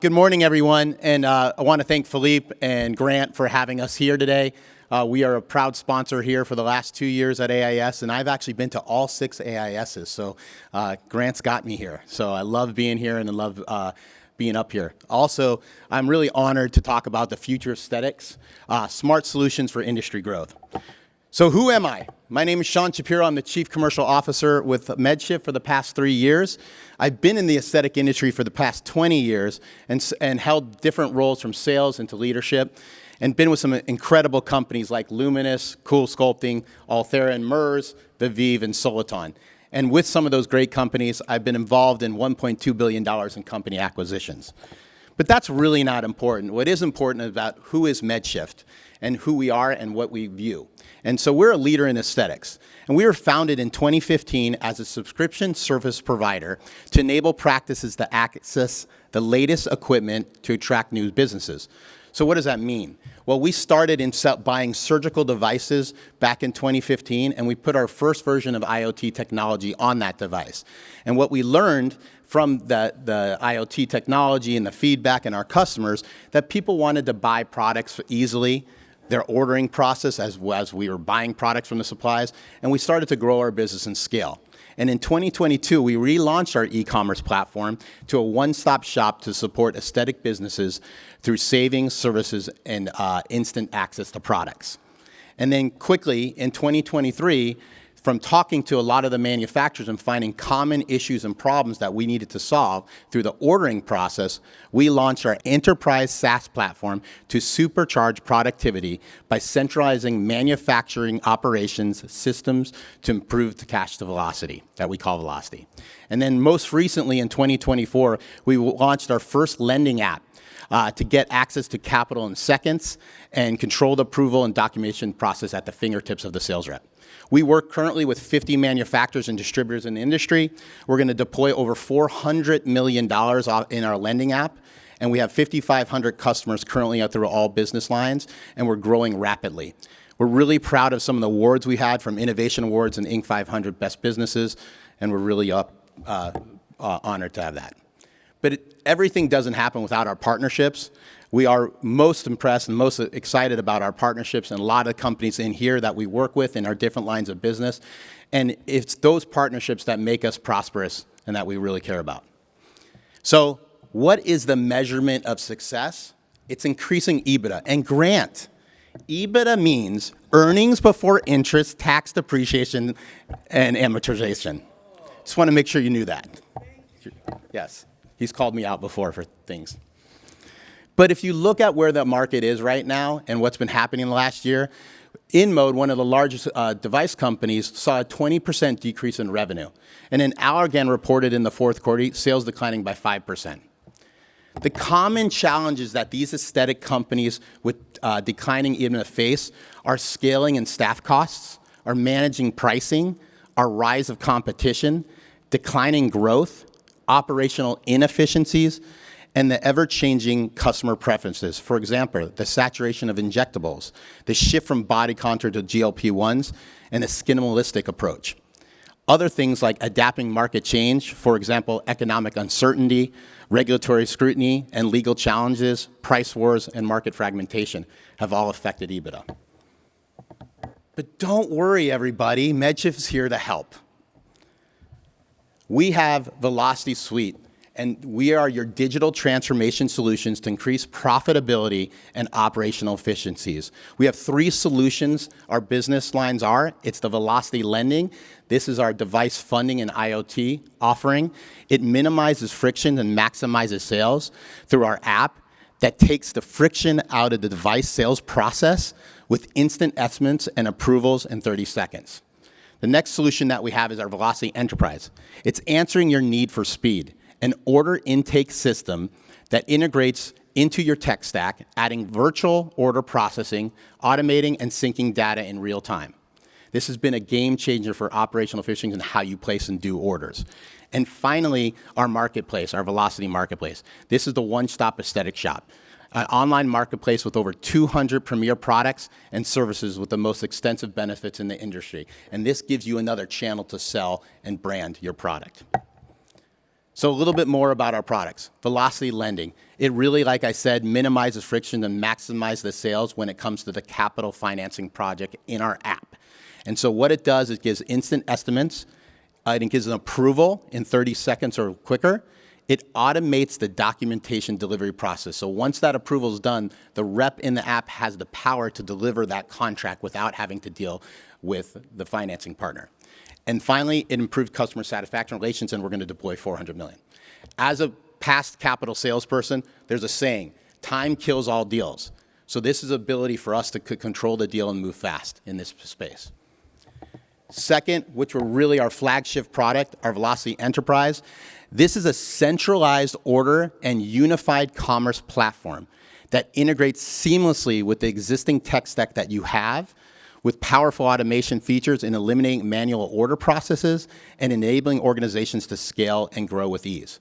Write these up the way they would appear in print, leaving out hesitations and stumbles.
Good morning, everyone, and I want to thank Philippe and Grant for having us here today. We are a proud sponsor here for the last 2 years at AIS, and I've actually been to all 6 AISs, so Grant's got me here. So I love being here and I love being up here. Also, I'm really honored to talk about the future of aesthetics, smart solutions for industry growth. So who am I? My name is Sean Shapiro. I'm the Chief Commercial Officer with MedShift for the past 3 years. I've been in the aesthetic industry for the past 20 years and held different roles from sales into leadership and been with some incredible companies like Luminous, Cool Sculpting, Althera and MERS, Vivive, and Soliton. And with some of those great companies, I've been involved in $1.2 billion in company acquisitions. But that's really not important. What is important is about who is MedShift and who we are and what we view. And so we're a leader in aesthetics. And we were founded in 2015 as a subscription service provider to enable practices to access the latest equipment to attract new businesses. So what does that mean? Well, we started in buying surgical devices back in 2015, and we put our first version of IoT technology on that device. And what we learned from the IoT technology and the feedback and our customers, that people wanted to buy products easily, their ordering process as we were buying products from the suppliers, and we started to grow our business and scale. And in 2022, we relaunched our e-commerce platform to a one-stop shop to support aesthetic businesses through savings, services, and instant access to products. And then quickly, in 2023, from talking to a lot of the manufacturers and finding common issues and problems that we needed to solve through the ordering process, we launched our enterprise SaaS platform to supercharge productivity by centralizing manufacturing operations systems to improve the cash to velocity that we call Velocity. And then most recently in 2024, we launched our first lending app to get access to capital in seconds and controlled approval and documentation process at the fingertips of the sales rep. We work currently with 50 manufacturers and distributors in the industry. We're going to deploy over $400 million in our lending app, and we have 5,500 customers currently out through all business lines, and we're growing rapidly. We're really proud of some of the awards we had from Innovation Awards and Inc. 500 Best Businesses, and we're really honored to have that. But everything doesn't happen without our partnerships. We are most impressed and most excited about our partnerships and a lot of companies in here that we work with in our different lines of business. And it's those partnerships that make us prosperous and that we really care about. So what is the measurement of success? It's increasing EBITDA. And Grant, EBITDA means earnings before interest, tax depreciation, and amortization. Just want to make sure you knew that. Yes, he's called me out before for things. But if you look at where the market is right now and what's been happening last year, InMode, one of the largest device companies, saw a 20% decrease in revenue. And then Allergan reported in the fourth quarter, sales declining by 5%. The common challenges that these aesthetic companies with declining EBITDA face are scaling and staff costs, are managing pricing, our rise of competition, declining growth, operational inefficiencies, and the ever-changing customer preferences. For example, the saturation of injectables, the shift from body contour to GLP-1s, and the skinimalistic approach. Other things like adapting market change, for example, economic uncertainty, regulatory scrutiny, and legal challenges, price wars, and market fragmentation have all affected EBITDA. But don't worry, everybody. MedShift is here to help. We have Velocity Suite, and we are your digital transformation solutions to increase profitability and operational efficiencies. We have 3 solutions our business lines are. It's the Velocity Lending. This is our device funding and IoT offering. It minimizes friction and maximizes sales through our app that takes the friction out of the device sales process with instant estimates and approvals in 30 seconds. The next solution that we have is our Velocity Enterprise. It's answering your need for speed. An order intake system that integrates into your tech stack, adding virtual order processing, automating and syncing data in real time. This has been a game changer for operational efficiency and how you place and do orders. And finally, our marketplace, our Velocity Marketplace. This is the one-stop aesthetic shop, an online marketplace with over 200 premier products and services with the most extensive benefits in the industry. And this gives you another channel to sell and brand your product. So a little bit more about our products. Velocity Lending. It really, like I said, minimizes friction and maximizes the sales when it comes to the capital financing project in our app. And so what it does is it gives instant estimates. It gives an approval in 30 seconds or quicker. It automates the documentation delivery process. So once that approval is done, the rep in the app has the power to deliver that contract without having to deal with the financing partner. And finally, it improved customer satisfaction relations, and we're going to deploy $400 million. As a past capital salesperson, there's a saying, time kills all deals. So this is ability for us to control the deal and move fast in this space. Second, which were really our flagship product, our Velocity Enterprise. This is a centralized order and unified commerce platform that integrates seamlessly with the existing tech stack that you have, with powerful automation features in eliminating manual order processes and enabling organizations to scale and grow with ease.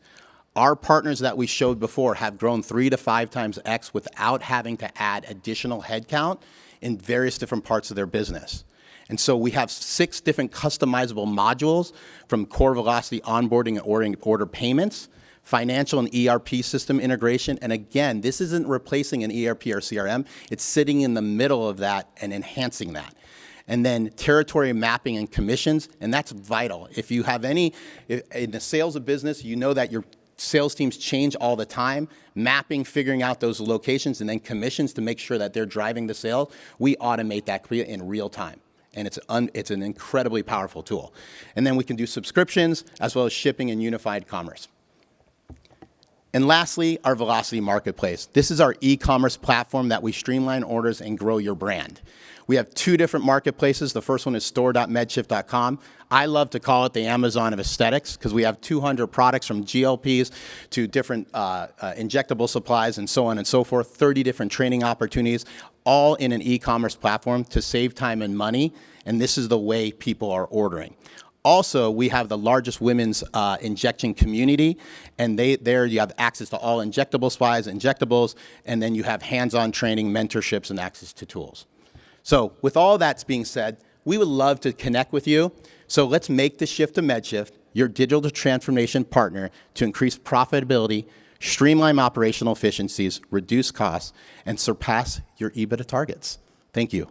Our partners that we showed before have grown 3 to 5 times X without having to add additional headcount in various different parts of their business. And so we have 6 different customizable modules, from core Velocity onboarding and order payments, financial and ERP system integration. And again, this isn't replacing an ERP or CRM. It's sitting in the middle of that and enhancing that. And then territory mapping and commissions, and that's vital. If you have in the sales of business, you know that your sales teams change all the time. Mapping, figuring out those locations, and then commissions to make sure that they're driving the sale. We automate that in real time. And it's an incredibly powerful tool. And then we can do subscriptions as well as shipping and unified commerce. And lastly, our Velocity Marketplace. This is our e-commerce platform that we streamline orders and grow your brand. We have 2 different marketplaces. The first one is store.medshift.com. I love to call it the Amazon of aesthetics because we have 200 products from GLPs to different injectable supplies and so on and so forth, 30 different training opportunities, all in an e-commerce platform to save time and money, and this is the way people are ordering. Also, we have the largest women's injection community, and there you have access to all injectable supplies, injectables, and then you have hands-on training, mentorships, and access to tools. So with all that's being said, we would love to connect with you. So let's make the shift to MedShift, your digital transformation partner, to increase profitability, streamline operational efficiencies, reduce costs, and surpass your EBITDA targets. Thank you.